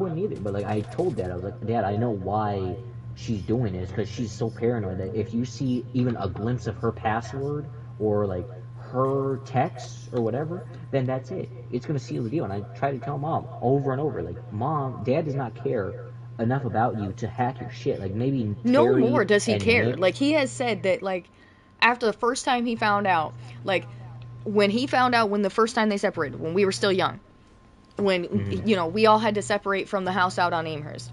wouldn't either. But like I told Dad, I was like, Dad, I know why she's doing this because she's so paranoid that if you see even a glimpse of her password or like her texts or whatever, then that's it. It's gonna seal the deal. And I try to tell Mom over and over, like, Mom, Dad does not care enough about you to hack your shit. Like maybe No Terry more does he and care. Nick. Like, he has said that, like, after the first time he found out, like, when he found out when the first time they separated, when we were still young, when, Mhm. we all had to separate from the house out on Amherst.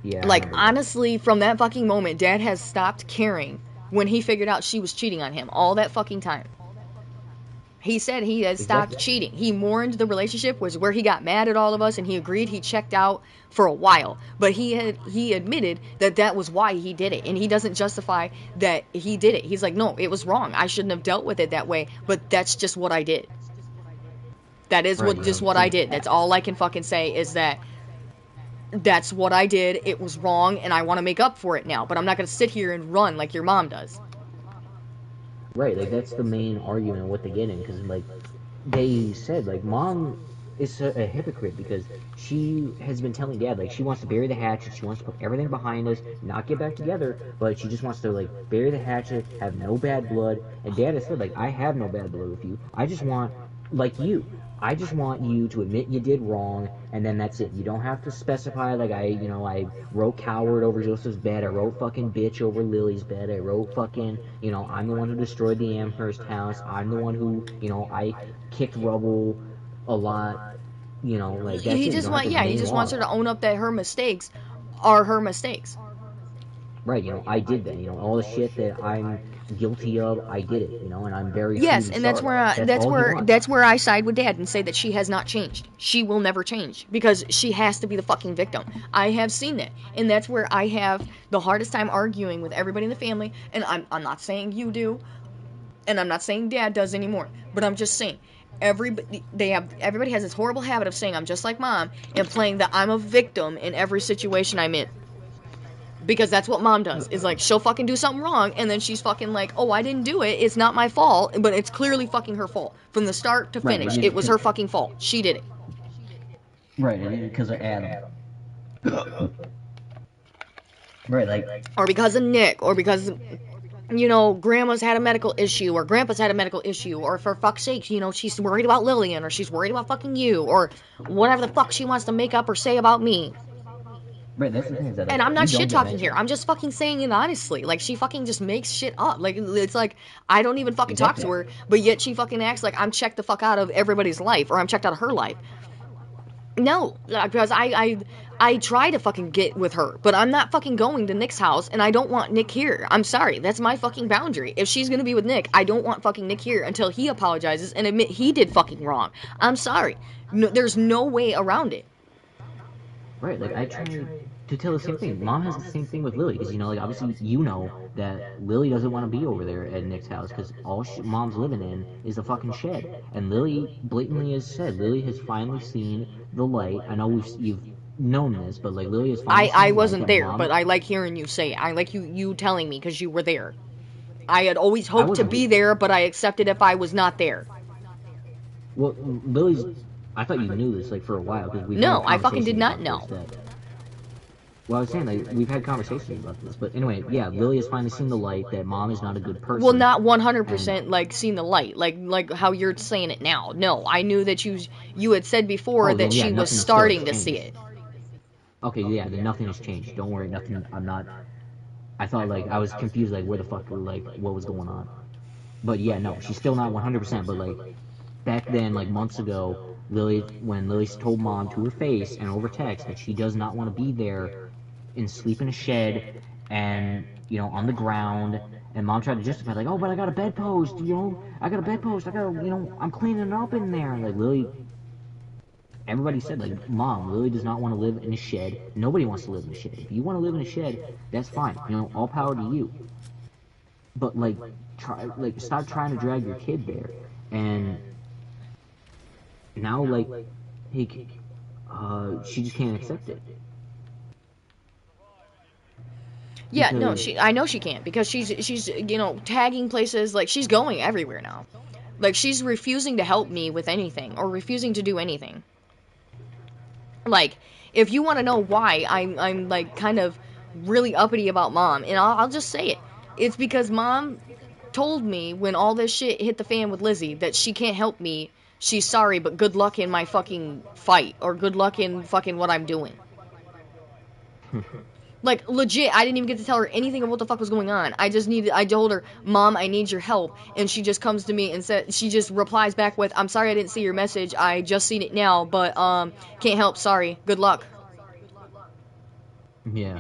Yeah, I Like, remember that. honestly, from that fucking moment, Dad has stopped caring when he figured out she was cheating on him all that fucking time. He said he has stopped Exactly. cheating. He mourned the relationship, was where he got mad at all of us, and he agreed he checked out for a while. But he admitted that that was why he did it, and he doesn't justify that he did it. He's like, no, it was wrong. I shouldn't have dealt with it that way. But that's just what I did. That is Right. what just what I did. That's all I can fucking say is that that's what I did. It was wrong, and I want to make up for it now. But I'm not gonna sit here and run like your mom does. Right. Like that's the main argument of what they get in because like they said like Mom is a hypocrite because she has been telling Dad like she wants to bury the hatchet, she wants to put everything behind us, not get back together, but she just wants to like bury the hatchet, have no bad blood. And Dad has said like I have no bad blood with you. I just want like you. I just want you to admit you did wrong, and then that's it. You don't have to specify like I wrote coward over Joseph's bed. I wrote fucking bitch over Lily's bed. I wrote fucking, I'm the one who destroyed the Amherst house. I'm the one who, I kicked rubble a lot. Like that's He it. You just don't have want to yeah, he name just all wants her that. to own up that her mistakes are her mistakes. Right, I did that. All the shit that I'm guilty of, I did it, and I'm very Yes, truly and that's sorry. where I, That's that's all he where wants. that's where I side with Dad and say that she has not changed. She will never change because she has to be the fucking victim. I have seen that, and that's where I have the hardest time arguing with everybody in the family. And I'm not saying you do, and I'm not saying Dad does anymore, but I'm just saying everybody has this horrible habit of saying I'm just like Mom and playing that I'm a victim in every situation I'm in. Because that's what Mom does. Is like she'll fucking do something wrong and then she's fucking like, "Oh, I didn't do it. It's not my fault." But it's clearly fucking her fault. From the start to Right, like finish, it was her fucking fault. She did it. right, because of Adam. Right, like Or because of Nick, or because grandma's had a medical issue, or grandpa's had a medical issue, or for fuck's sake, she's worried about Lillian, or she's worried about fucking you, or whatever the fuck she wants to make up or say about me. right. That's the thing is that And like I'm we not don't shit get talking here. mentioned. I'm just fucking saying it honestly. Like, she fucking just makes shit up. Like, it's like I don't even fucking talk to Exactly. her, but yet she fucking acts like I'm checked the fuck out of everybody's life, or I'm checked out of her life. No, because I try to fucking get with her, but I'm not fucking going to Nick's house, and I don't want Nick here. I'm sorry, that's my fucking boundary. If she's gonna be with Nick, I don't want fucking Nick here until he apologizes and admit he did fucking wrong. I'm sorry. No, there's no way around it. Right, like I try to tell the same thing. Mom has the same thing with Lily because like obviously that Lily doesn't want to be over there at Nick's house because Mom's living in is the fucking shed, and Lily blatantly has said Lily has finally seen the light. I know you've known this, but like Lily has finally seen I the light wasn't that there, but Mom. I like hearing you say it. I like you telling me because you were there. I had always I hoped to wasn't. be there, but I accepted if I was not there. Well, Lily's. I thought you knew this like for a while because we've No, had I fucking did conversations not about this. know. That well, I was saying like we've had conversations about this, but anyway, yeah, Lily has finally seen the light that Mom is not a good Well, person, not and 100% like seen the light, like how you're saying it now. No, I knew that you had said before oh, that then yeah, she was nothing still has starting to see changed. it. Okay, yeah, then nothing has changed. Don't worry, nothing. I'm not. I thought like I was confused, like where the fuck, like what was going on. But yeah, no, she's still not 100%. But like back then, like months ago, when Lily told Mom to her face and over text that she does not want to be there and sleep in a shed and on the ground. And Mom tried to justify like, oh, but I got a bedpost, I got a bedpost, I got, I'm cleaning it up in there. And like Lily, everybody said like, Mom, Lily does not want to live in a shed. Nobody wants to live in a shed. If you want to live in a shed, that's fine. All power to you. But like, stop trying to drag your kid there. And now like, hey, she just can't accept it Yeah, no, because I know she can't because she's tagging places, like she's going everywhere now. Like, she's refusing to help me with anything or refusing to do anything. Like, If you want to know why I'm like kind of really uppity about mom, and I'll just say it. It's because mom told me when all this shit hit the fan with Lizzie that she can't help me. She's sorry, but good luck in my fucking fight, or good luck in fucking what I'm doing. Like, legit, I didn't even get to tell her anything of what the fuck was going on. I told her, Mom, I need your help. And she just comes to me and she just replies back with, I'm sorry I didn't see your message. I just seen it now, but, can't help, sorry. Good luck. Yeah.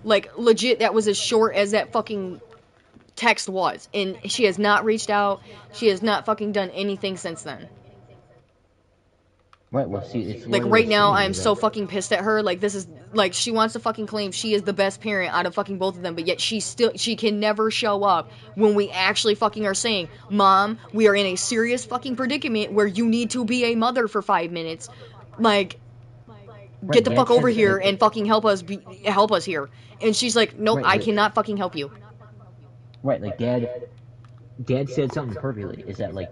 Like, legit, that was as short as that fucking text was. And she has not reached out. She has not fucking done anything since then. Right, well, see, it's Like, what I right was now, saying I'm is so that, fucking pissed at her. Like, this is, like, she wants to fucking claim she is the best parent out of fucking both of them, but yet she can never show up when we actually fucking are saying, Mom, we are in a serious fucking predicament where you need to be a mother for 5 minutes. Like, get right, the Dad fuck over says, here and fucking help us here. And she's like, nope, right, I cannot fucking help you. right, like, Dad said something perfectly, is that, like,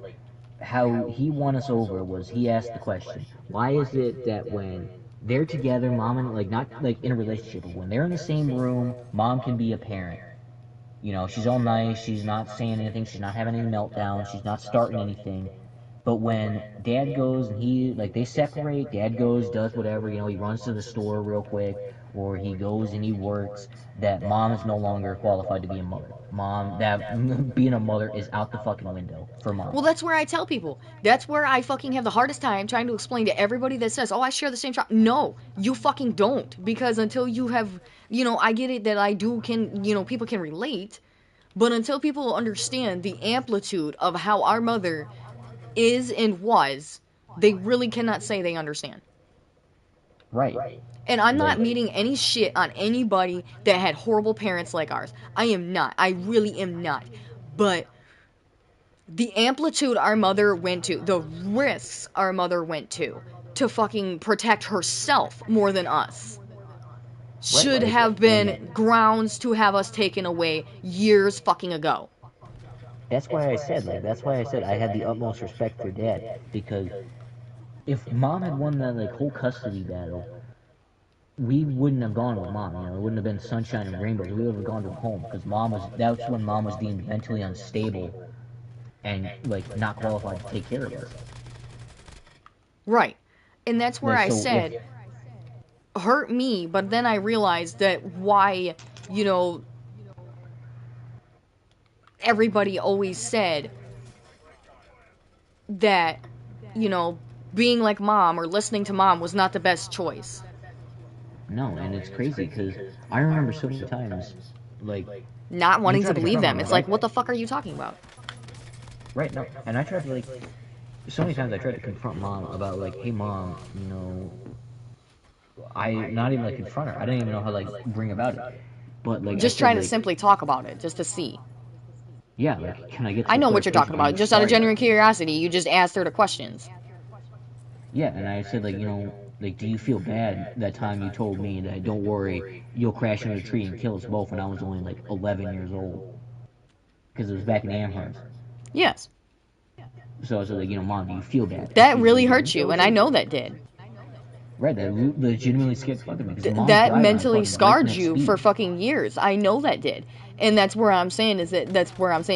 how he won us over was he asked the question, why is it that when they're together, mom and, like, not, like, in a relationship, but when they're in the same room, mom can be a parent. You know, she's all nice, she's not saying anything, she's not having any meltdowns, she's not starting anything. But when dad goes and like, they separate, dad goes, does whatever, you know, he runs to the store real quick, or he goes and he works, that mom is no longer qualified to be a mother. Being a mother is out the fucking window for mom. Well, that's where I tell people. That's where I fucking have the hardest time trying to explain to everybody that says, oh, I share the same shop. No, you fucking don't. Because until you have, I get it that people can relate. But until people understand the amplitude of how our mother is and was, they really cannot say they understand. Right. And I'm not Like, meeting any shit on anybody that had horrible parents like ours. I am not. I really am not. But the amplitude our mother went to, the risks our mother went to fucking protect herself more than us, should like, have been grounds to have us taken away years fucking ago. that's why I said I had the utmost respect for dad, because if mom had won that, like, whole custody battle, we wouldn't have gone with mom. You know, it wouldn't have been sunshine and rainbows. We would have gone to home, because that's when mom was deemed mentally unstable and, like, not qualified to take care of us. Right. And that's where Like, I so if said, hurt me, but then I realized that why, you know, everybody always said that, being like mom or listening to mom was not the best choice. no, and it's crazy because I remember so many times, like, Not we wanting to tried to believe confront them. mom, It's like, like, what the fuck are you talking about? right, no, and I tried to, like, so many times I tried to confront mom about, like, hey mom, you know, I not even, like, confront her. I didn't even know how to, like, bring about it. But, like, I Just said, trying to like, simply talk about it, just to see. yeah, like, can I get I some know what you're talking clarification? Are about. you Just out of sorry? genuine curiosity, you just asked her the questions. Yeah, and I said, like, you know, like, do you feel bad that time you told me that, don't worry, you'll crash into a tree and kill us both when I was only, like, 11 years old? Because it was back in Amherst. Yes. So I said, like, you know, mom, do you feel bad? And That she's really like, hurt yeah, you, okay. and I know that did. Right, that legitimately scared the fuck out of me. Because mom's That driving at mentally fucking scarred breakneck you speed. for fucking years. I know that did. And that's where I'm saying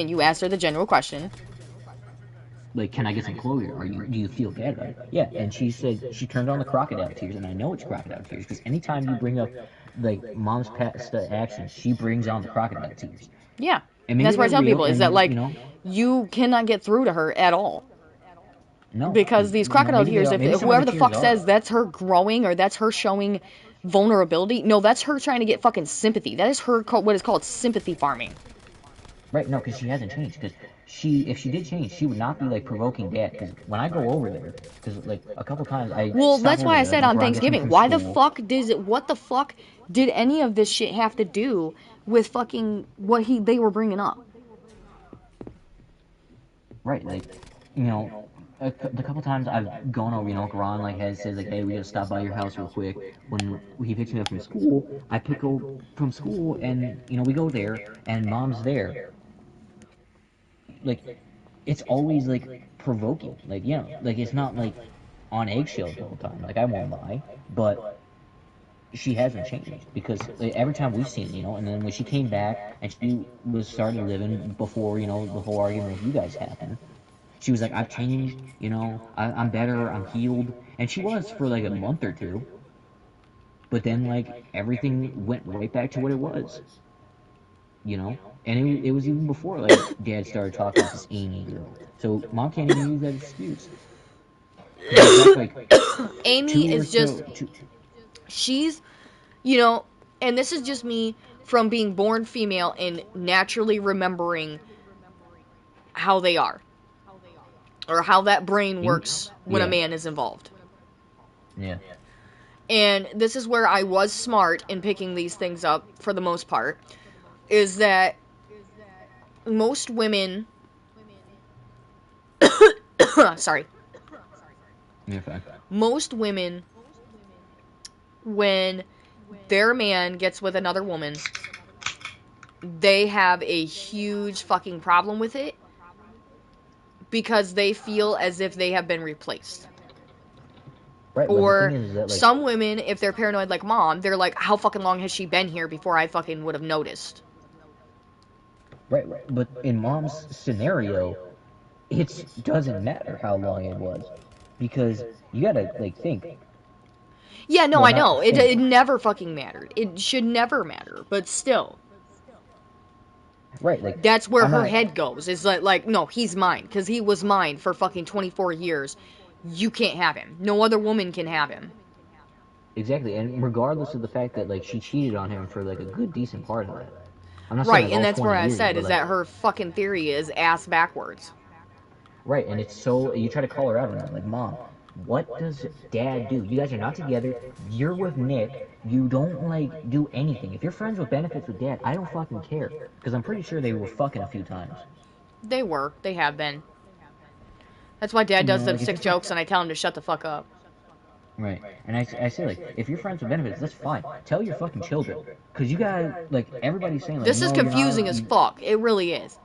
you asked her the general question. Like, can I get some closure? Do you feel bad about it? Yeah, and she said she turned on the crocodile tears, and I know it's crocodile tears because anytime you bring up, like, mom's past actions, she brings on the crocodile tears. Yeah. And And maybe that's what I they're tell real, people is that, and, like, you cannot get through to her at all. no, Because these crocodile maybe they tears, are. if Maybe some of whoever the the tears fuck are. says that's her growing or that's her showing vulnerability, no, that's her trying to get fucking sympathy. That is her what is called sympathy farming. Right, no, because she hasn't changed. Because if she did change, she would not be, like, provoking dad. Because when I go over there, because, like, a couple times I Well, stop that's over why I there, like, said on when Ron gets home Thanksgiving, from why the school. fuck what the fuck did any of this shit have to do with fucking what they were bringing up? Right, like, you know, the couple times I've gone over, you know, Ron, like, has said, like, hey, we gotta stop by your house real quick. When he picks me up from school, I pick up from school, and, you know, we go there, and mom's there. Like, it's always, like, provoking. Like, you know, like, it's not, like, on eggshells the whole time. Like, I won't lie. But she hasn't changed because like, every time we've seen it, and then when she came back and she was started living before, the whole argument with you guys happened, she was like, I've changed, I'm better, I'm healed, and she was for like a month or two, but then like everything went right back to what it was, and it was even before like Dad started talking with this Amy girl, so Mom can't even use that excuse because that's like Amy two or is just, so, two, she's, and this is just me from being born female and naturally remembering how they are. Or how that brain works when a yeah, man is involved. yeah. And this is where I was smart in picking these things up for the most part, is that most women sorry. You're fine. Most women, when their man gets with another woman, they have a huge fucking problem with it because they feel as if they have been replaced. Right, but the Or thing is that, like, some women, if they're paranoid like Mom, they're like, how fucking long has she been here before I fucking would have noticed? right, but in Mom's scenario, it doesn't matter how long it was because you gotta like think. Yeah, no, Well, I not know. It think. never fucking mattered. It should never matter, but still. Right, like That's where I'm her not head goes. Is like, no, he's mine, because he was mine for fucking 24 years. You can't have him. No other woman can have him. exactly, and regardless of the fact that like she cheated on him for like a good decent part of that. I'm not saying Right, like and all that's where 20 I years, said, but is like that her fucking theory is ass backwards. right, and it's so you try to call her out on that, like Mom, what does Dad do? You guys are not together. You're with Nick. You don't like do anything. If you're friends with benefits with Dad, I don't fucking care because I'm pretty sure they were fucking a few times. They were. They have been. That's why Dad does them Like if sick you're jokes and I tell him to shut the fuck up. right, and I say like if you're friends with benefits, that's fine. Tell your fucking children, cause you got like everybody's saying like This is no, you're confusing not. as fuck. It really is.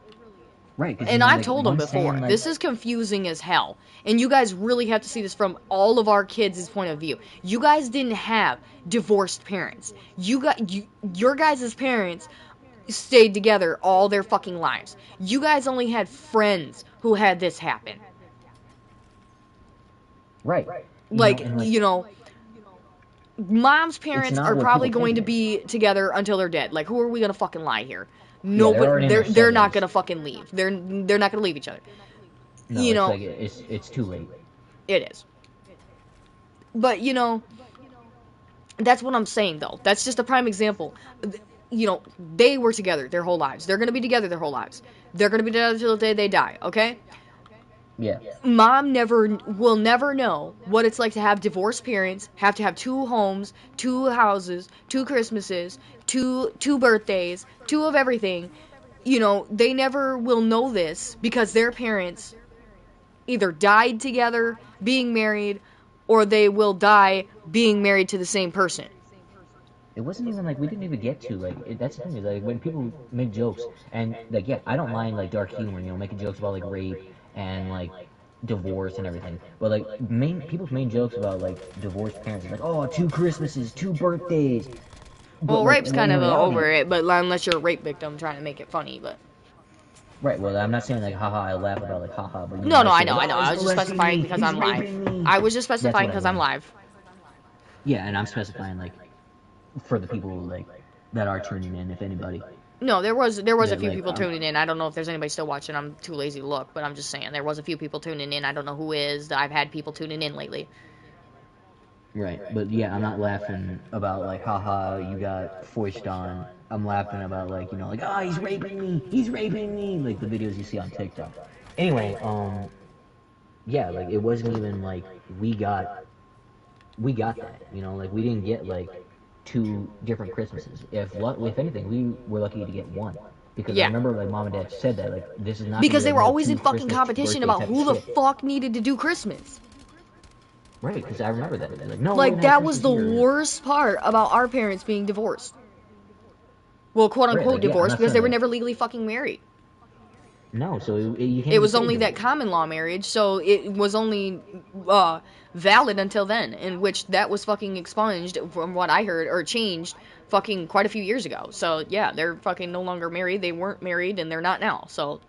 Right, cause And I've like told them one's before, saying like this is confusing as hell. And you guys really have to see this from all of our kids' point of view. You guys didn't have divorced parents. Your guys' parents stayed together all their fucking lives. You guys only had friends who had this happen. right, Like, and like Mom's it's parents not are what people probably think going to it is. be together until they're dead. Like, who are we gonna fucking lie here? Yeah, they're Nobody, already in their they're not 70s. gonna fucking leave. They're not gonna leave each other. No, You it's know, like it's too late. it is. But that's what I'm saying though. That's just a prime example. They were together their whole lives. They're gonna be together their whole lives. They're gonna be together until the day they die. Okay. Yeah, Mom will never know what it's like to have divorced parents, have to have two homes, two houses, two Christmases, two birthdays, two of everything. They never will know this because their parents either died together, being married, or they will die being married to the same person. it wasn't even like we didn't even get to like that's the thing is like when people make jokes and like yeah, I don't mind like dark humor, making jokes about like rape and like divorce and everything. But like people's main jokes about like divorced parents is like oh 2 Christmases, 2 birthdays. But Well, like rape's kind in of reality, over it, but unless you're a rape victim trying to make it funny, but. right? Well, I'm not saying like haha, I laugh about like haha, but No, I I say know, like I know. oh I he's was just molesting specifying me, because he's I'm live. raping me. I was just That's specifying what I because I'm mean. live. Yeah, and I'm specifying like for the people like that are tuning in, if anybody. No, there was a That few like people tuning in. I don't know if there's anybody still watching. I'm too lazy to look, but I'm just saying there was a few people tuning in. I don't know who is. I've had people tuning in lately. right, but yeah, I'm not laughing about like haha you got foist on. I'm laughing about like like ah he's raping me like the videos you see on TikTok. Anyway, yeah, like it wasn't even like we got we got that, like we didn't get like 2 different Christmases. If anything, we were lucky to get one because I Yeah. remember like Mom and Dad said that like this is not gonna Because be they like were no always in two fucking Christmas, two competition birthday about type of who the shit. fuck needed to do Christmas. Right, because I remember that. They're like, no, we're Like, gonna have that was Christmas the here. worst part about our parents being divorced. Well, quote Right, unquote like yeah, I'm divorced not because saying they were like never legally fucking married. No, so you can't It even was say only that divorce. common law marriage, so it was only valid until then, in which that was fucking expunged from what I heard, or changed fucking quite a few years ago. So yeah, they're fucking no longer married. They weren't married, and they're not now. So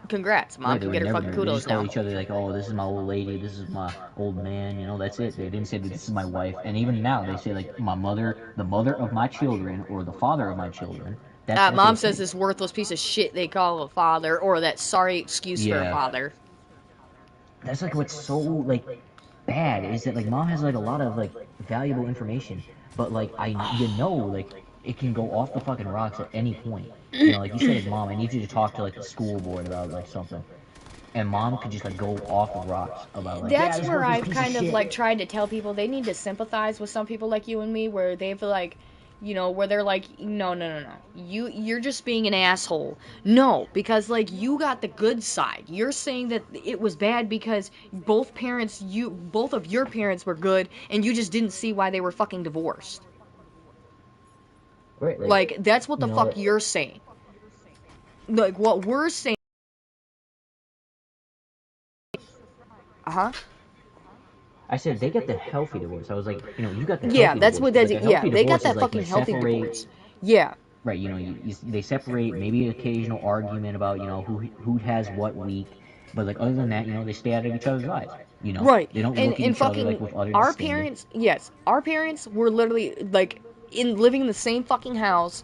congrats, mom Right, they can were get her never fucking married. They just kudos call now. each other like, "Oh, this is my old lady. This is my old man." You know, that's it. They didn't say that this is my wife. And even now, they say like my mother, the mother of my children, or the father of my children. That's what they Mom says say. this worthless piece of shit they call a father, or that sorry excuse for a Yeah, father. that's like what's so like bad is that like mom has like a lot of like valuable information, but like like it can go off the fucking rocks at any point. You know, like you said, like mom, I need you to talk to like the school board about like something, and mom could just like go off the rocks about like, yeah, That's this where worthless I've piece of kind of like shit. tried to tell people they need to sympathize with some people like you and me, where they've like, where they're like, no, no, no, no, you're just being an asshole. No, because like you got the good side. You're saying that it was bad because both of your parents were good, and you just didn't see why they were fucking divorced. Right, like Like that's what the you know fuck that. you're saying. Like what we're saying. Uh huh. I said they got the healthy divorce. I was like, you got the Yeah, healthy that's divorce what because that's. like a Yeah, healthy they got divorce is that like fucking you healthy separate. divorce. Yeah. Right, they separate, maybe an occasional argument about who has what week, but like other than that, they stay out of each other's lives. Right. They don't And look at and each other like fucking with utter our disdain, parents, yes, our parents were literally like in living in the same fucking house,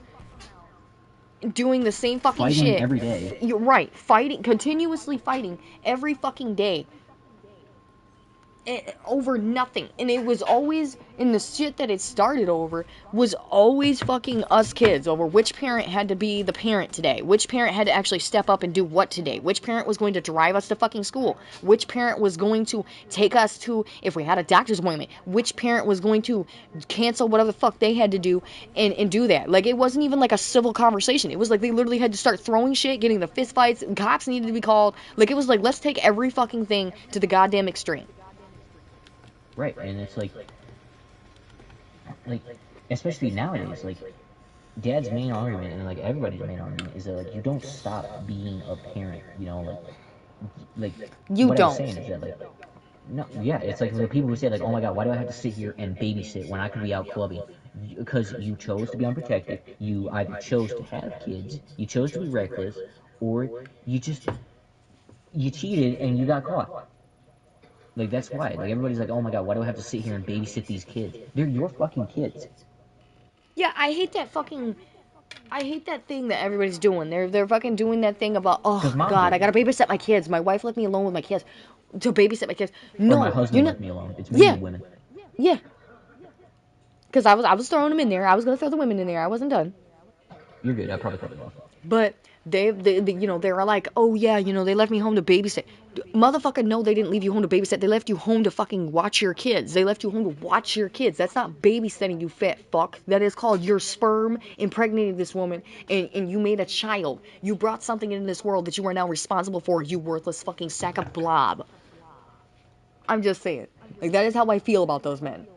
doing the same fucking fighting shit. every day. You're right, fighting, continuously fighting every fucking day over nothing. And it was always, in the shit that it started over, was always fucking us kids over which parent had to be the parent today, which parent had to actually step up and do what today, which parent was going to drive us to fucking school, which parent was going to take us to, if we had a doctor's appointment, which parent was going to cancel whatever the fuck they had to do and do that. Like, it wasn't even like a civil conversation. It was like they literally had to start throwing shit, getting the fist fights, cops needed to be called. Like, it was like, let's take every fucking thing to the goddamn extreme. Right, and it's like especially nowadays, like dad's main argument and like everybody's main argument is that like you don't stop being a parent. Like You what I was don't. saying is that like no, yeah, it's like the people who say like, "Oh my God, why do I have to sit here and babysit when I could be out clubbing?" Because you chose to be unprotected. You either chose to have kids, you chose to be reckless, or you cheated and you got caught. Like that's why. Like everybody's like, "Oh my God, why do I have to sit here and babysit these kids? They're your fucking kids." Yeah, I hate that thing that everybody's doing. They're fucking doing that thing about, Because oh mom God, I did, gotta babysit my kids. My wife left me alone with my kids to babysit my kids. or my No, you're husband not. left me alone. It's mainly Yeah, women. yeah. Because I was throwing them in there. I was gonna throw the women in there. I wasn't done. You're good. I probably cut it off. But they were like, oh yeah, they left me home to babysit. Motherfucker, no, they didn't leave you home to babysit. They left you home to fucking watch your kids. They left you home to watch your kids. That's not babysitting, you fat fuck. That is called your sperm impregnated this woman, and you made a child. You brought something into this world that you are now responsible for, you worthless fucking sack of blob. I'm just saying. Like, that is how I feel about those men.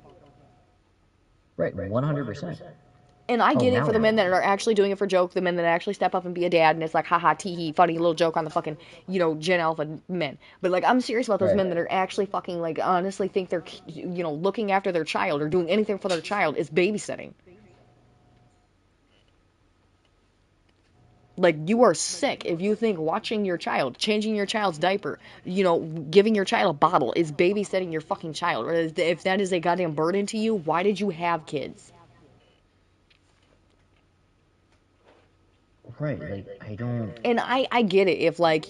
Right, 100%. And I Oh, get it now for the what? men that are actually doing it for joke, the men that actually step up and be a dad, and it's like, haha, tee hee, funny little joke on the fucking, Gen Alpha men. But, like, I'm serious about those Right. men that are actually fucking, like, honestly think they're, looking after their child or doing anything for their child is babysitting. Like, you are sick if you think watching your child, changing your child's diaper, giving your child a bottle is babysitting your fucking child. Or if that is a goddamn burden to you, why did you have kids? Right, like I don't. And I get it if, like,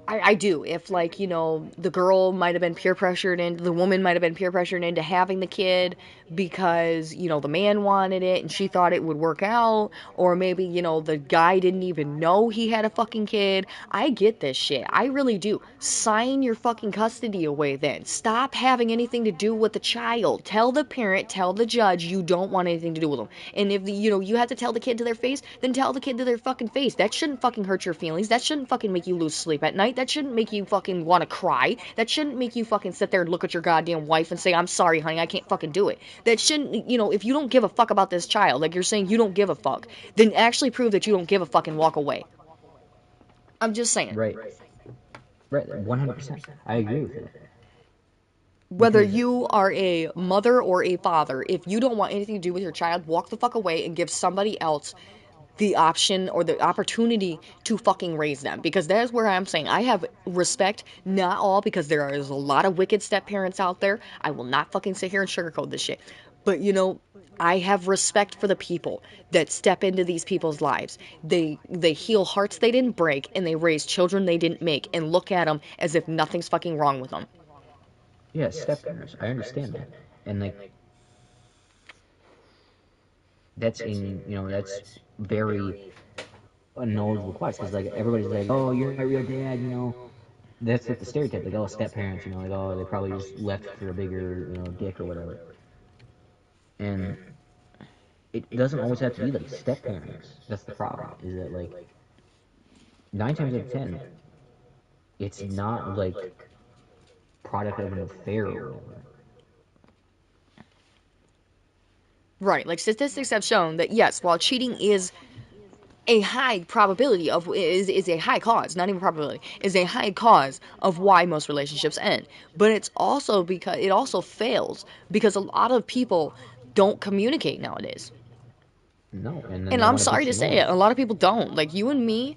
I do. If, like, the girl might have been peer pressured into, the woman might have been peer pressured into having the kid because, the man wanted it and she thought it would work out. Or maybe, the guy didn't even know he had a fucking kid. I get this shit. I really do. Sign your fucking custody away then. Stop having anything to do with the child. Tell the parent, tell the judge you don't want anything to do with them. And if, you have to tell the kid to their face, then tell the kid to their fucking face. That shouldn't fucking hurt your feelings. That shouldn't fucking make you lose sleep at night. That shouldn't make you fucking want to cry. That shouldn't make you fucking sit there and look at your goddamn wife and say, I'm sorry, honey, I can't fucking do it. That shouldn't, if you don't give a fuck about this child, like you're saying you don't give a fuck, then actually prove that you don't give a fuck and walk away. I'm just saying. Right. Right. 100%. I agree with it. Whether Because you are a mother or a father, if you don't want anything to do with your child, walk the fuck away and give somebody else the option or the opportunity to fucking raise them. Because that is where I'm saying I have respect, not all, because there is a lot of wicked step parents out there. I will not fucking sit here and sugarcoat this shit. But I have respect for the people that step into these people's lives. They heal hearts they didn't break, and they raise children they didn't make, and look at them as if nothing's fucking wrong with them. yeah, step parents. I understand that, and like that's very unknowledgeable quest because like everybody's like, oh, you're not real dad, That's like the stereotype, like oh, step parents, like oh, they probably just left for a bigger, dick or whatever. And it doesn't always have to be like step parents. That's the problem. Is that like 9 times out of 10, it's not like product of an affair or whatever. Right, like statistics have shown that yes, while cheating is a high probability of is a high cause, not even probability, is a high cause of why most relationships end. But it's also because it also fails because a lot of people don't communicate nowadays. No, and then And they I'm want to sorry bitch to and say moan. it, a lot of people don't. Like you and me,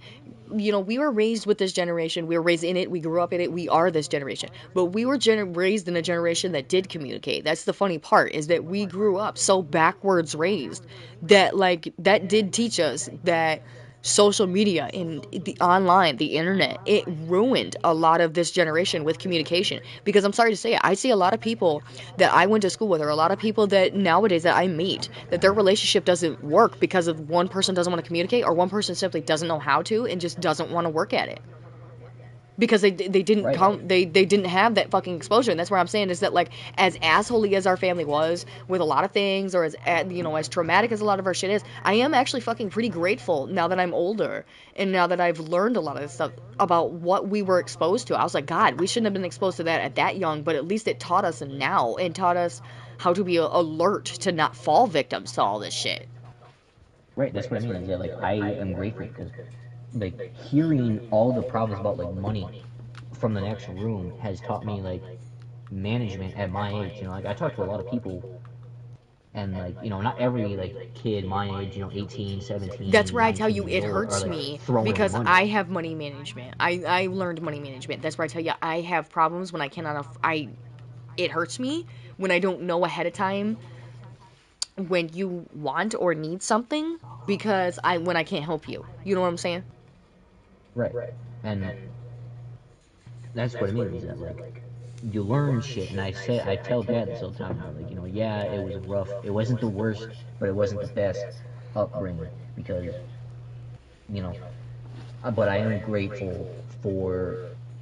we were raised with this generation. We were raised in it. We grew up in it. We are this generation. But we were raised in a generation that did communicate. That's the funny part is that we grew up so backwards raised that like that did teach us that social media and the online, the internet, it ruined a lot of this generation with communication. Because I'm sorry to say it, I see a lot of people that I went to school with, or a lot of people that nowadays that I meet, that their relationship doesn't work because of one person doesn't want to communicate, or one person simply doesn't know how to and just doesn't want to work at it because they didn't Right. come they didn't have that fucking exposure. And that's where I'm saying is that like as assholey as our family was with a lot of things, or as traumatic as a lot of our shit is, I am actually fucking pretty grateful now that I'm older and now that I've learned a lot of this stuff about what we were exposed to. I was like, God, we shouldn't have been exposed to that at that young, but at least it taught us now and taught us how to be alert to not fall victims to all this shit. Right. That's what I mean. Is that like I am grateful because like hearing all the problems about like money from the next room has taught me like management at my age. Like I talk to a lot of people and like not every like kid my age 18, That's 17, where I tell 19 you years it old are hurts like me throwing away because money. I have money management. I learned money management. That's where I tell you I have problems when I cannot I it hurts me when I don't know ahead of time when you want or need something because I can't help you. You know what I'm saying? Right. And that's what I mean is that like you learn shit. And I tell dad this all the time, like yeah, it was rough, it wasn't the worst, but it wasn't the best upbringing because you know but I am grateful for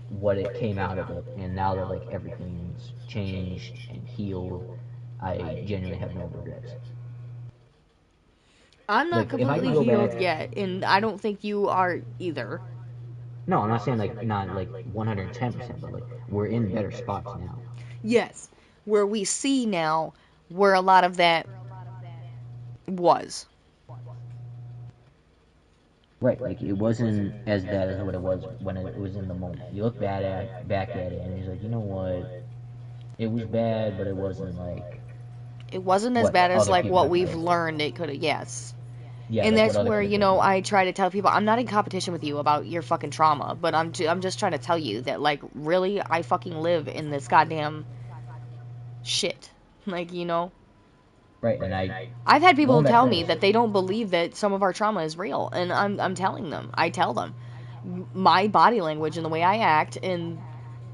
what it came out of it. And now that like everything's changed and healed, I genuinely have no regrets. I'm not Like if I could completely go healed back, yet, and I don't think you are either. no, I'm not saying like not like 110%, but like we're in better spots now. Yes, where we see now where a lot of that was. Right, like it wasn't as bad as what it was when it was in the moment. You look back at it, and you're like, you know what? It was bad, but it wasn't like It wasn't as what bad as other like people what have we've put. learned it could have. Yes. Yeah, And like what that's other where, could have put down. I try to tell people I'm not in competition with you about your fucking trauma, but I'm just trying to tell you that like really I fucking live in this goddamn shit. Like, Right, and I I've had people going back to tell that me is that they don't believe that some of our trauma is real, and I'm telling them. I tell them my body language and the way I act and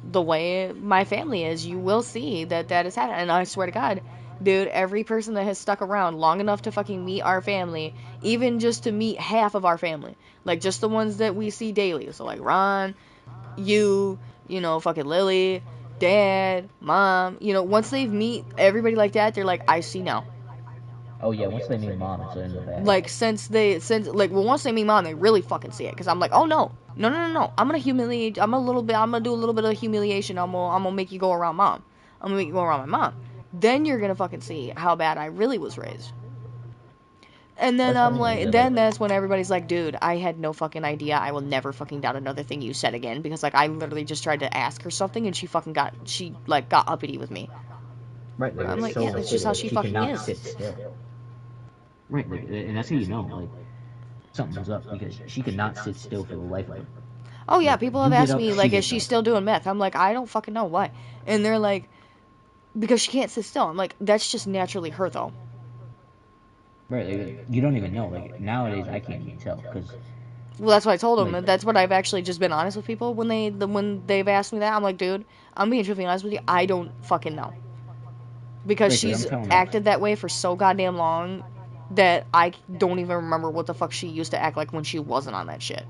the way my family is, you will see that that is happening. And I swear to God, dude, every person that has stuck around long enough to fucking meet our family, even just to meet half of our family, like just the ones that we see daily. So like Ron, you, fucking Lily, Dad, Mom, once they meet everybody like that, they're like, I see now. oh yeah, once they meet mom, it's in the bag. Like once they meet Mom, they really fucking see it. Because I'm like, oh no, I'm gonna humiliate. I'm gonna do a little bit of humiliation. I'm gonna make you go around Mom. I'm gonna make you go around my mom. Then you're gonna fucking see how bad I really was raised. And then That's I'm what I mean. like, Yeah, then that's when everybody's like, dude, I had no fucking idea. I will never fucking doubt another thing you said again, because like I literally just tried to ask her something and she got uppity with me. right. Like I'm it's like, yeah, so that's just acidic. how Like she she fucking cannot is. sit still. Right. Like, and that's how you know. Like something's up because she could not sit still for the life of her. Oh yeah, Like people you have get asked up, me she like, is gets she up. still doing meth? I'm like, I don't fucking know why. And they're like, because she can't sit still. I'm like, that's just naturally her though. Right. Like you don't even know. Like nowadays, I can't even tell because Well, that's what I told them. like And that's what I've actually just been honest with people when they've asked me that. I'm like, dude, I'm being truthfully honest with you. I don't fucking know, because right. Because I'm she's telling them. acted that way for so goddamn long that I don't even remember what the fuck she used to act like when she wasn't on that shit.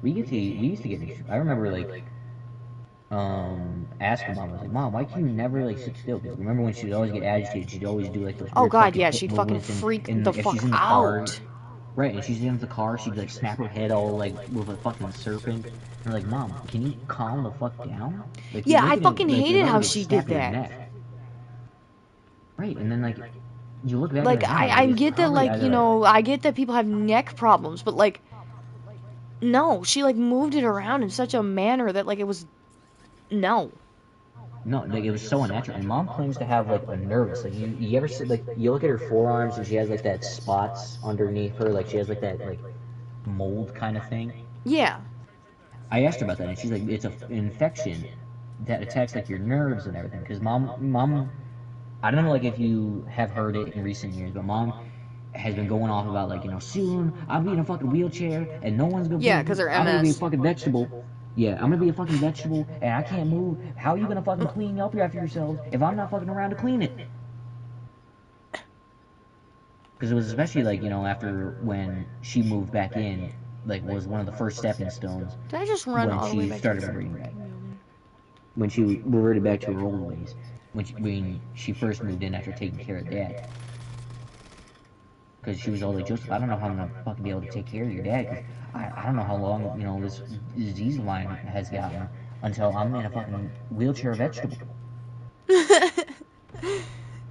We used to get. I remember like asking mom. I was like, Mom, why can you never like sit still? Because remember when she'd always get agitated, she'd always do like those Oh weird god, fucking yeah, hip she'd fucking movements, and freak in the if she's fuck in the car, out. right, and she's in the car, she'd like snap her head all like with a fucking serpent. And we're like, Mom, can you calm the fuck down? Like you're Yeah, I making it fucking like you're hated about how to get she did snapped in your that. neck. Right, and then like you look back at Like, it now, like I it's get that, probably like, either like I get that people have neck problems, but like, no, she like moved it around in such a manner that like it was no. no, like it was so unnatural. And mom claims to have like a nervous. Like you ever see like you look at her forearms and she has like that spots underneath her, like she has like that like mold kind of thing. Yeah. I asked her about that, and she's like, it's an infection that attacks like your nerves and everything. Because mom, I don't know like if you have heard it in recent years, but mom has been going off about like soon I'll be in a fucking wheelchair and no one's gonna Yeah, be because her I'm gonna be a MS. fucking vegetable. Yeah, I'm gonna be a fucking vegetable and I can't move. How are you gonna fucking clean up after yourselves if I'm not fucking around to clean it? Because it was especially like after when she moved back in, like was one of the first stepping stones Did I just run when all the way she back to the started start? reverting back. When she reverted back to her old ways. When she first moved in after taking care of dad. Because she was all like, Joseph, I don't know how I'm gonna fucking be able to take care of your dad. Because I don't know how long this disease of mine has gotten until I'm in a fucking wheelchair vegetable.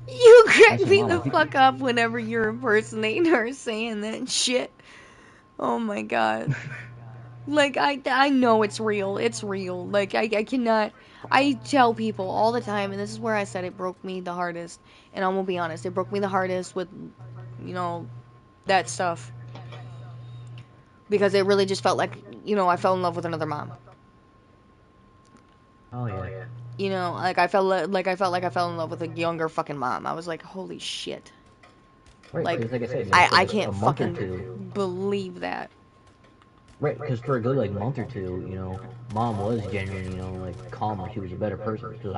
You I crack said, me Mom, the I think fuck up whenever you're impersonating her saying that shit. Oh my god. Like, I know it's real. It's real. Like, I cannot. I tell people all the time, and this is where I said it broke me the hardest. And I'm gonna be honest, it broke me the hardest with, that stuff. Because it really just felt like, I fell in love with another mom. oh yeah. Like I felt like I fell in love with a younger fucking mom. I was like, holy shit. Right, Like, because like I said, for I like a can't month or two, fucking believe that. right, because for a good like month or two, mom was genuinely, like calmer. She was a better person. Because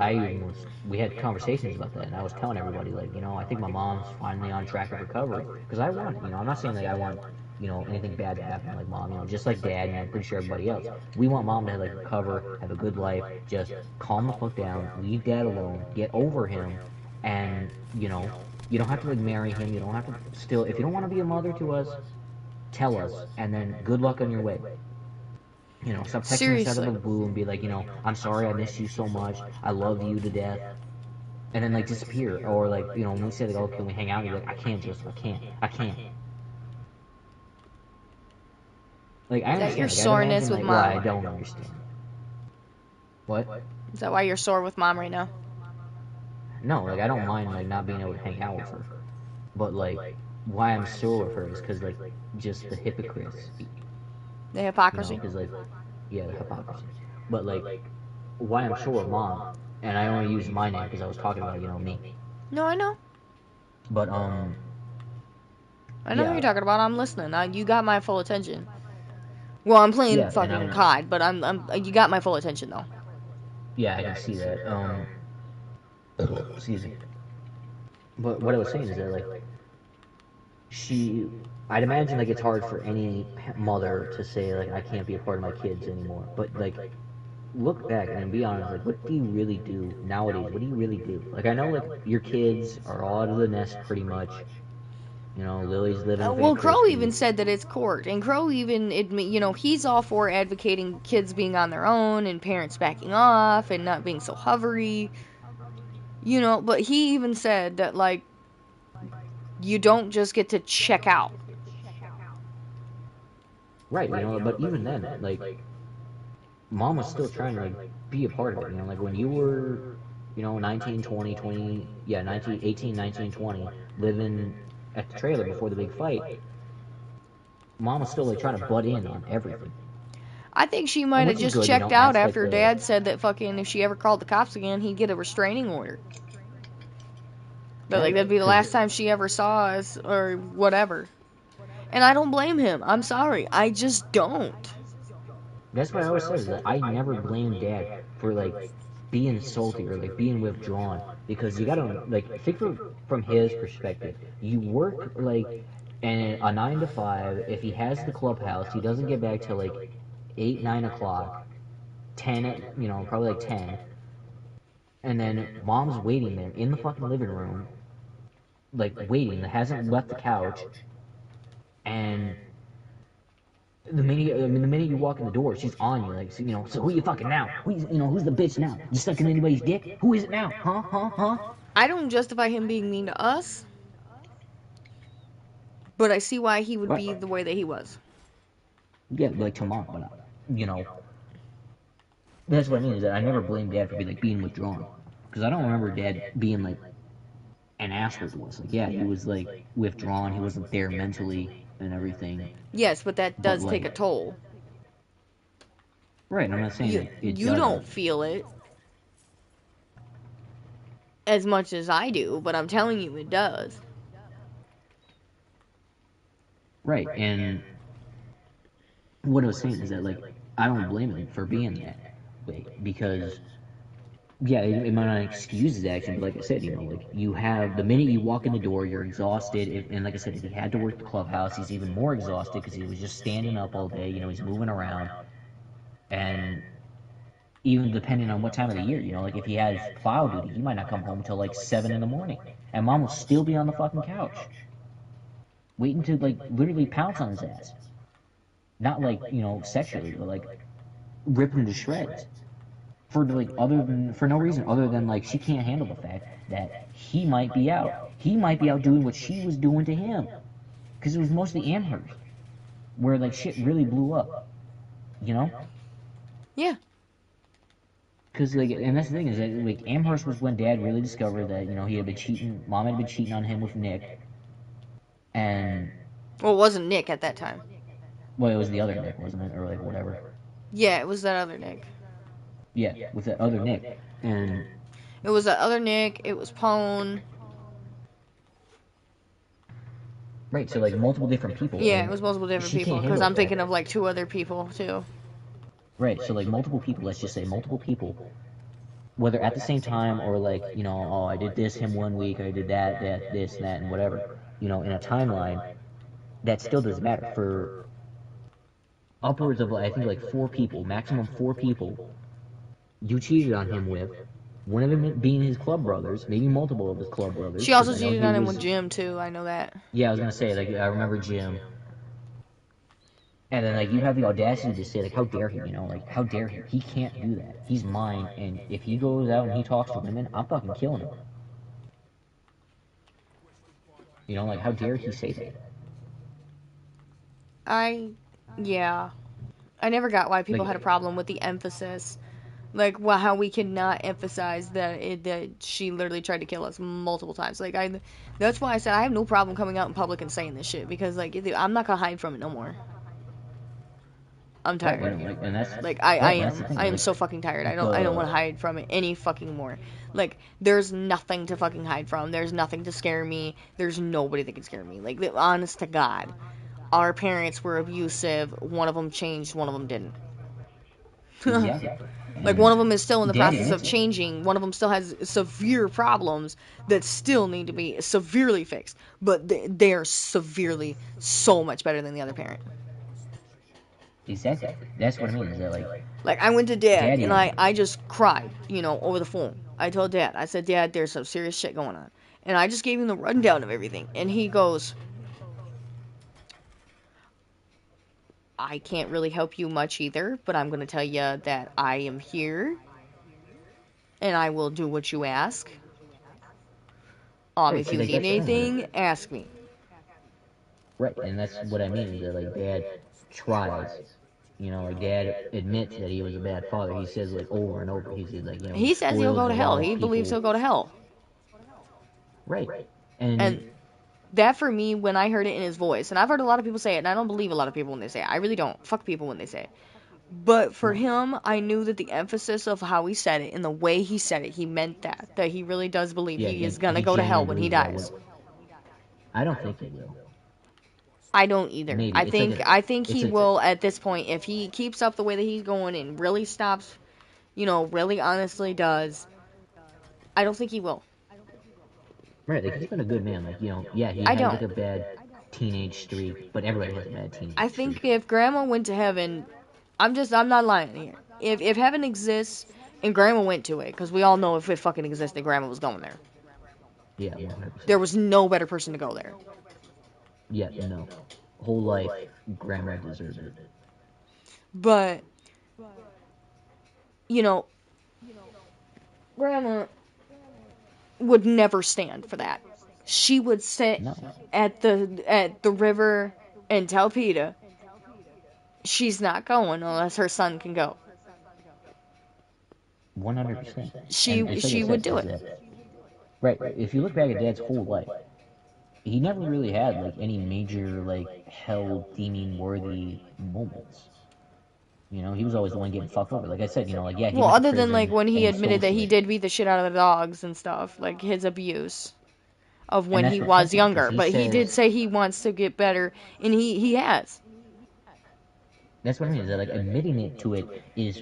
we had conversations about that, and I was telling everybody like, I think my mom's finally on track of recovery. Because I want, I'm not saying like I want, anything bad to happen to like mom. Just like dad, I'm pretty sure everybody else. We want mom to like recover, have a good life, just calm the fuck down, leave dad alone, get over him, and you don't have to like marry him. You don't have to still, if you don't want to be a mother to us, tell us, and then good luck on your way. Stop texting us out of the Seriously. blue and be like, I'm sorry I missed you so much. I love you to death. And then like disappear. Or like, when we say like, oh, can we hang out? You're like, I can't, Joseph. I can't. I can't. Like I Is that your understand. Like I'd soreness imagine with like, well, I mom? don't understand. What? Is that why you're sore with mom right now? No, like I don't mind like not being able to hang out with her. But like, why I'm sore with her is because like just the hypocrites. The hypocrisy? Because like, yeah, the hypocrisy. But like, why I'm sure of mom, and I only use my name because I was talking about me. No, I know. But I know who you're yeah, talking about. I'm listening. You got my full attention. Well, I'm playing yeah, and fucking COD, but you got my full attention though. yeah, I can see that. Excuse me. But what I was saying is that like she, I'd imagine like it's hard for any mother to say like I can't be a part of my kids anymore. But like look back and be honest, like what do you really do nowadays? What do you really do? Like I know like your kids are all out of the nest pretty much. Lily's living with Well, Aunt Crow Christy. even said that it's court, and Crow even admit, he's all for advocating kids being on their own and parents backing off and not being so hovery, but he even said that like You don't just get to check out. Right, but even then, like, mom was still trying to, like, be a part of it, like, when you were, 19, 20, 20, yeah, 19, 18, 19, 20, living at the trailer before the big fight, mom was still, like, trying to butt in on everything. I think she And might have which is just good, checked out that's, like, after the, Dad said that fucking if she ever called the cops again, he'd get a restraining order. That like right, that'd be the because, last time she ever saw us or whatever. And I don't blame him. I'm sorry. I just don't. that's what I always said, is that I never blame dad for, like, being salty or, like, being withdrawn, because you gotta, like, think from his perspective. You work, like, and a 9 to 5. If he has the clubhouse, he doesn't get back till, like, 8, 9 o'clock, 10 at, probably like 10, and then mom's waiting there in the fucking living room, like, waiting, hasn't left the couch, and the minute you walk in the door, she's on you, like, so who you fucking now? Who's the bitch now? You sucking anybody's dick? Who is it now? Huh? Huh? Huh? I don't justify him being mean to us, but I see why he would What? be the way that he was. Yeah, like to mom, but you know, that's what I mean, is that I never blamed dad for being withdrawn, because I don't remember dad being like an asshole to us. Like, yeah, he was like withdrawn, he wasn't there mentally and everything, Yes, but that but does take a like, toll. right, I'm not saying You that it you don't doesn't. feel it as much as I do, but I'm telling you it does. Right, and what I was saying is that, like, I don't blame him for being that way, because yeah, it might not excuse his action, but like I said, like, you have the minute you walk in the door, you're exhausted, and like I said, if he had to work the clubhouse, he's even more exhausted because he was just standing up all day. He's moving around, and even depending on what time of the year, like, if he has plow duty, he might not come home till like 7 in the morning, and mom will still be on the fucking couch, waiting to, like, literally pounce on his ass, not like, sexually, but like rip him to shreds. For no reason other than, like, she can't handle the fact that he might be out. He might be out doing what she was doing to him, because it was mostly Amherst where, like, shit really blew up. You know, Yeah. because, like, and that's the thing, is that, like, Amherst was when Dad really discovered that, he had been cheating. Mom had been cheating on him with Nick, and Well, it wasn't Nick at that time. well, it was the other Nick, wasn't it, or like whatever. Yeah, it was that other Nick. Yeah, with that other Nick, and It was that other Nick. It was Pone. right, so, like, multiple different people, Yeah, it and was multiple different she people. can't Because handle the I'm fact. thinking of like 2 other people too. Right, so, like, multiple people, let's just say multiple people, whether at the same time or, like, oh, I did this him one week, I did that, this, that, and whatever, in a timeline, that still doesn't matter. For upwards of, I think, like, 4 people, maximum 4 people, you cheated on him with, one of them being his club brothers, maybe multiple of his club brothers, She because also I know cheated he on him with was, Jim too. I know that. yeah, I was gonna say, like, I remember Jim, and then, like, you have the audacity to say, like, how dare he, like, how dare he? He can't do that. He's mine, and if he goes out and he talks to women, I'm fucking killing him. Like, how dare he say that? Yeah. I never got why people Like, had a problem with the emphasis. Like, well, how we cannot emphasize that she literally tried to kill us multiple times. Like, that's why I said I have no problem coming out in public and saying this shit, because like I'm not gonna hide from it no more. I'm right, tired. like, and that's Like I, I right, and that's the am. thing, I am like, so fucking tired. I don't want to the hide from it any fucking more. Like there's nothing to fucking hide from. There's nothing to scare me. There's nobody that can scare me. Like honest to God, our parents were abusive. One of them changed. One of them didn't. exactly, Like and one of them is still in the dad process of admits it. changing. One of them still has severe problems that still need to be severely fixed. But they are severely so much better than the other parent. Exactly, that's what I mean, is that, like, Like I went to Dad and daddy, I just cried, over the phone. I told Dad, I said, Dad, there's some serious shit going on. And I just gave him the rundown of everything. And he goes, I can't really help you much either, but I'm going to tell you that I am here and I will do what you ask. Right, If see, you like, need that's fine, anything, ask me. right, and that's what I mean, is that, like, dad tries. You know, like, dad admits that he was a bad father. He says, like, over and over, he says, like, you know, he He says he'll go spoiled to a hell. lot of He believes people. he'll go to hell. Right. And, And that for me, when I heard it in his voice, and I've heard a lot of people say it, and I don't believe a lot of people when they say it. I really don't. Fuck people when they say it. But for no, him, I knew that the emphasis of how he said it and the way he said it, he meant that. That he really does believe yeah, he is like, gonna he go to hell genuinely when he believes that. dies. I don't think he will. I don't either. Maybe. It's like I think it's he a, will at this point if he keeps up the way that he's going and really stops, really honestly does. I don't think he will. right, like, he's been a good man. Like, you know, yeah, he I has, don't. like, a bad teenage streak, but everybody has a bad teenage I streak. think if grandma went to heaven, I'm not lying here. If heaven exists and grandma went to it, because we all know if it fucking existed, grandma was going there. Yeah, 100%. There was no better person to go there. Yeah, no. Whole life, grandma deserved it. But, you know, grandma would never stand for that. She would sit No. at the river and tell Peter she's not going unless her son can go. 100%. And it's like I She would said, do is it. that, right, if you look back at dad's whole life, he never really had, like, any major, like, hell demon worthy moments. You know, he was always the one getting fucked over. Like I said, you know, like, yeah, he Well, went to other than like prison when and he he admitted that he socialized. did beat the shit out of the dogs and stuff, like his abuse of And when that's he was repentant, because younger. he But he did says, say he wants to get better, and he has. that's what I mean, is that, like, admitting it to it is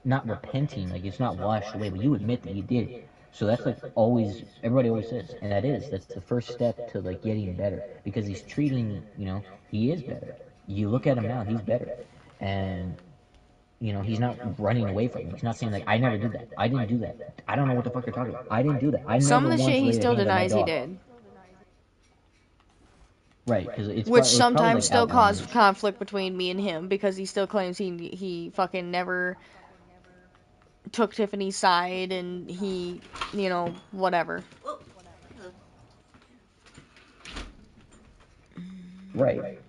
not repenting, like, it's not washed away, but you admit that you did it. So that's, like, always, everybody always says, and that's the first step to, like, getting better, because he's treating, you know, he is better. You look at him now, he's better. And, you know, he's not running away from it. He's not saying, like, I never did that. I didn't do that. I don't know what the fuck you're talking about. I didn't do that. I Some never of the once shit he laid a still hand on my denies he dog. did, Right, because which it was probably, sometimes like, still caused outlandish. conflict between me and him because he still claims he fucking never took Tiffany's side and he, whatever. Right.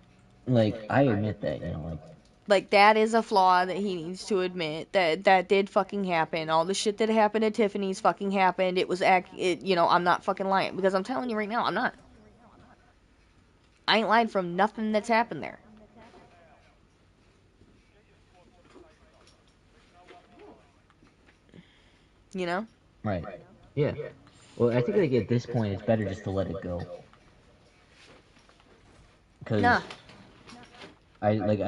Like, I admit that, you know, like, Like that is a flaw that he needs to admit that did fucking happen. All the shit that happened at Tiffany's fucking happened. I'm not fucking lying because I'm telling you right now, I'm not. I ain't lying from nothing that's happened there. You know? right. Yeah. Well, I think, like, at this point, it's better just to let it go. Because Nah. I like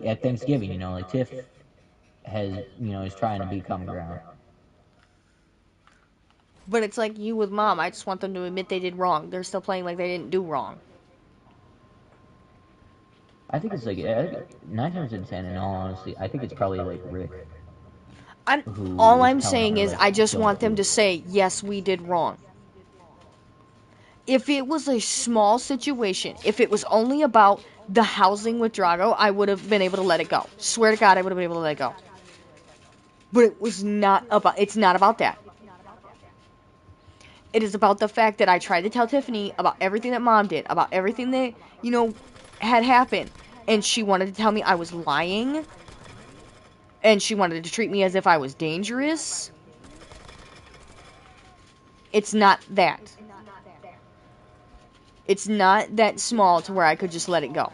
at Thanksgiving, you know, like, Tiff has, you know, is trying to be common ground. But it's like you with mom. I just want them to admit they did wrong. They're still playing like they didn't do wrong. I think it's like, I think 9 times out of 10, in all honesty, I think it's probably, like, Rick who All is I'm telling saying her, is like, I just don't want them do to it. say, yes, we did wrong. If it was a small situation, if it was only about the housing with Drago, I would have been able to let it go. Swear to God, I would have been able to let it go. But it's not about that. It is about the fact that I tried to tell Tiffany about everything that mom did, about everything that, had happened. And she wanted to tell me I was lying. And she wanted to treat me as if I was dangerous. It's not that. It's not that small to where I could just let it go.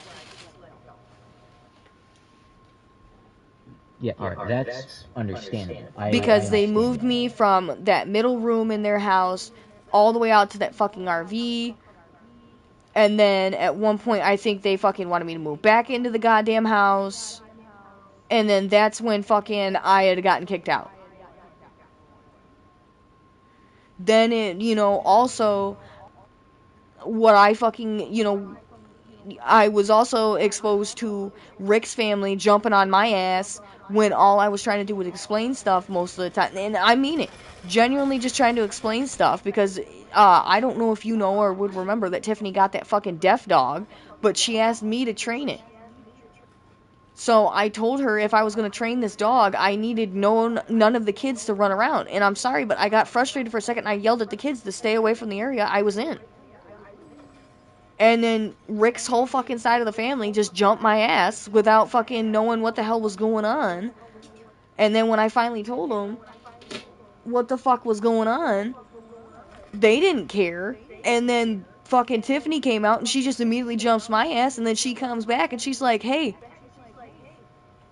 Yeah, alright, that's understandable. I Because they understand moved that. me from that middle room in their house all the way out to that fucking RV. And then at one point, I think they fucking wanted me to move back into the goddamn house. And then that's when fucking I had gotten kicked out. Then also what I fucking, I was also exposed to Rick's family jumping on my ass when all I was trying to do was explain stuff most of the time. And I mean it. Genuinely just trying to explain stuff because I don't know if you know or would remember that Tiffany got that fucking deaf dog, but she asked me to train it. So I told her if I was going to train this dog, I needed none of the kids to run around. And I'm sorry, but I got frustrated for a second and I yelled at the kids to stay away from the area I was in. And then Rick's whole fucking side of the family just jumped my ass without fucking knowing what the hell was going on. And then when I finally told them what the fuck was going on, they didn't care. And then fucking Tiffany came out and she just immediately jumps my ass. And then she comes back and she's like, hey,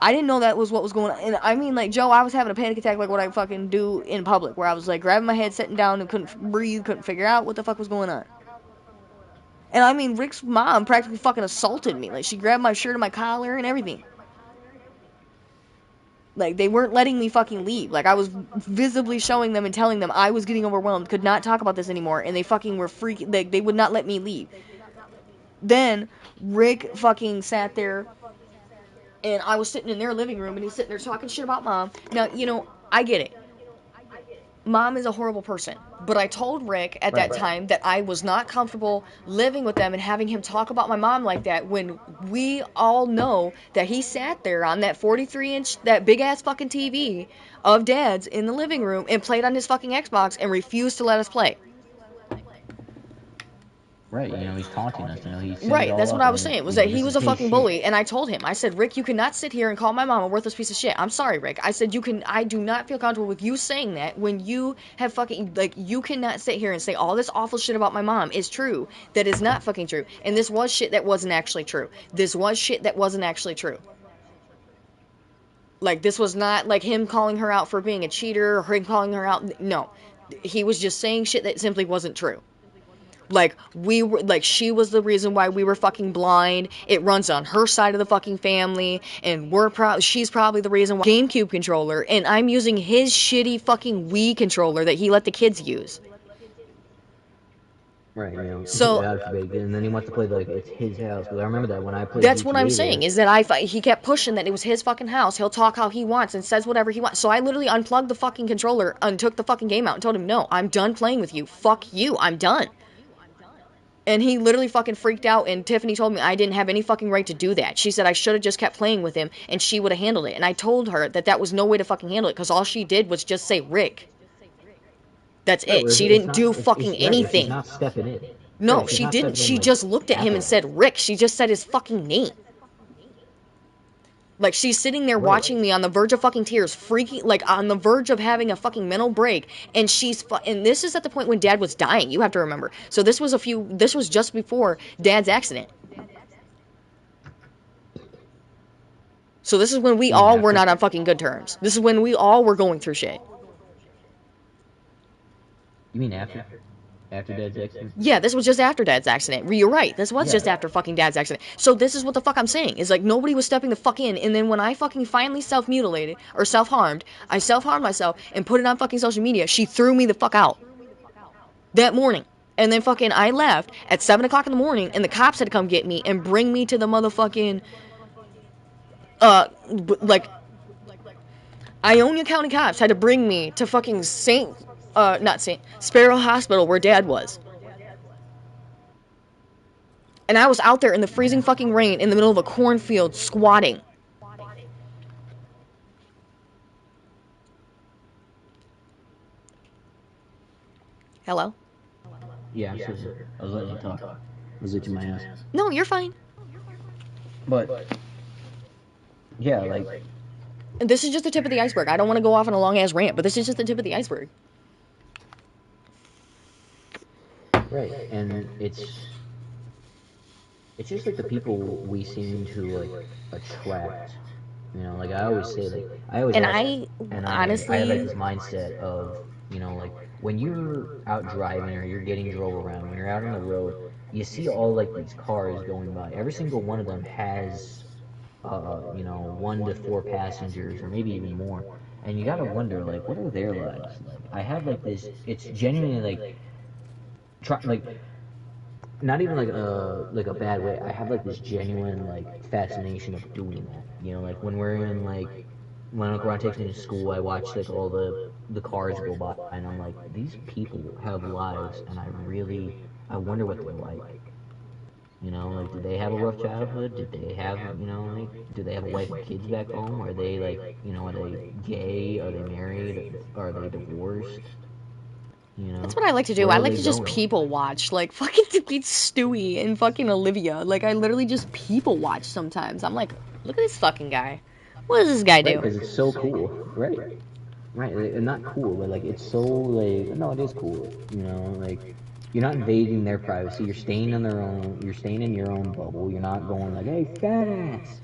I didn't know that was what was going on. And I mean, like, Joe, I was having a panic attack like what I fucking do in public, where I was like grabbing my head, sitting down, and couldn't breathe, couldn't figure out what the fuck was going on. And I mean, Rick's mom practically fucking assaulted me. Like, she grabbed my shirt and my collar and everything. Like, they weren't letting me fucking leave. Like, I was visibly showing them and telling them I was getting overwhelmed, could not talk about this anymore, and they fucking were freaking, like, they would not let me leave. Then, Rick fucking sat there, and I was sitting in their living room, and he's sitting there talking shit about Mom. Now, you know, I get it. Mom is a horrible person. But I told Rick at that time that I was not comfortable living with them and having him talk about my mom like that when we all know that he sat there on that 43-inch, that big-ass fucking TV of Dad's in the living room and played on his fucking Xbox and refused to let us play. Right, you know, he's taunting us, you know, he's... Right, that's what I was saying, was that he was a fucking bully, and I told him, I said, Rick, you cannot sit here and call my mom a worthless piece of shit. I'm sorry, Rick. I said, I do not feel comfortable with you saying that when you have fucking, like, you cannot sit here and say all this awful shit about my mom is true, that is not fucking true. And this was shit that wasn't actually true. This was shit that wasn't actually true. Like, this was not, like, him calling her out for being a cheater, or him calling her out, no. He was just saying shit that simply wasn't true. Like, she was the reason why we were fucking blind. It runs on her side of the fucking family. And she's probably the reason why. GameCube controller. And I'm using his shitty fucking Wii controller that he let the kids use. Right, you know. So, and then he wants to play, like, it's his house. Because I remember that when I played that's GTA what I'm saying, is that he kept pushing that it was his fucking house. He'll talk how he wants and says whatever he wants. So I literally unplugged the fucking controller and took the fucking game out and told him, no, I'm done playing with you. Fuck you. I'm done. And he literally fucking freaked out, and Tiffany told me I didn't have any fucking right to do that. She said I should have just kept playing with him, and she would have handled it. And I told her that that was no way to fucking handle it, because all she did was just say Rick. That's it. She didn't do fucking anything. She's not stepping in. No, she didn't. She just looked at him and said Rick. She just said his fucking name. Like, she's sitting there watching me on the verge of fucking tears, freaking, like, on the verge of having a fucking mental break, and and this is at the point when Dad was dying, you have to remember. So this was just before Dad's accident. So this is when we all were not on fucking good terms. This is when we all were going through shit. You mean after? After Dad's accident? Yeah, this was just after Dad's accident. You're right. This was just after fucking Dad's accident. So this is what the fuck I'm saying. Is like nobody was stepping the fuck in. And then when I fucking finally self-mutilated or self-harmed, I self-harmed myself and put it on fucking social media. She threw me the fuck out. That morning. And then fucking I left at 7 o'clock in the morning and the cops had to come get me and bring me to the motherfucking, Ionia County cops had to bring me to fucking Sparrow Hospital where Dad was. And I was out there in the freezing fucking rain in the middle of a cornfield squatting. Hello? Yeah, I'm sorry. I was letting you talk. I was itching my ass. No, you're fine. But, yeah, like... And this is just the tip of the iceberg. I don't want to go off on a long-ass rant, but this is just the tip of the iceberg. Right, and it's just like the people we seem to like attract, you know. Like I always say, like honestly, I have like this mindset of, you know, like when you're out driving or you're getting drove around, when you're out on the road, you see all like these cars going by. Every single one of them has, you know, 1 to 4 passengers or maybe even more, and you gotta wonder like, what are their lives like? I have like this. It's genuinely like. Not even like a bad way. I have like this genuine like fascination of doing that. You know, like when we're in like when Uncle Ron takes me to school, I watch like all the cars go by, and I'm like, these people have lives, and I wonder what they're like. You know, like, did they have a rough childhood? Did they have, you know, like, do they have a wife and kids back home? Are they, like, you know, are they gay? Are they married? Are they divorced? You That's know, what I like to do. where I are like they to just going? people watch, like fucking beat Stewie and fucking Olivia. Like I literally just people watch sometimes. I'm like, look at this fucking guy. What does this guy Right, do? because it's so cool. Right, right. Not cool, but like it's so like no, it is cool. You know, like you're not invading their privacy. You're staying on their own. You're staying in your own bubble. You're not going like, hey, fat ass.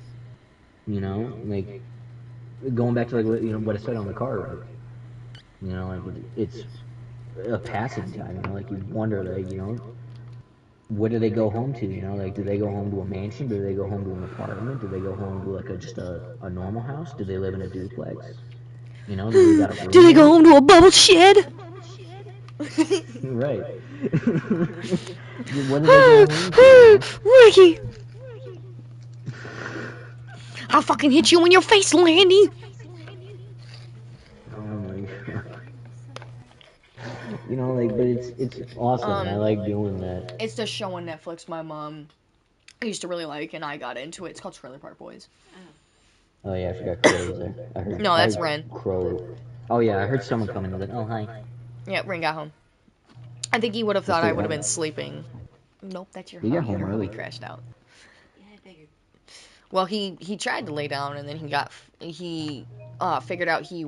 You know, like going back to like what, you know what I said on the car ride. You know, like it's a passing time. You know, like you wonder like you know what do they go home to? You know, like do they go home to a mansion? Do they go home to an apartment? Do they go home to like just a normal house? Do they live in a duplex? You know, do they got a Do they go roommate? home to a bubble shed? Right. What do they go home to? You know? Ricky, I'll fucking hit you in your face, Landy. Oh my god. You know, like, but it's awesome, and I Um, like doing that. it's the show on Netflix my mom used to really like, and I got into it. It's called Trailer Park Boys. Oh yeah, I forgot Crow was there. No, I that's heard Ren. Crow. Oh yeah, I heard someone coming. I was like, oh hi. Yeah, Ren got home. I think he would have That's thought I pretty. would have been sleeping. Nope, that's your You home. got home Your early. homie crashed out. Well, he tried to lay down, and then he figured out he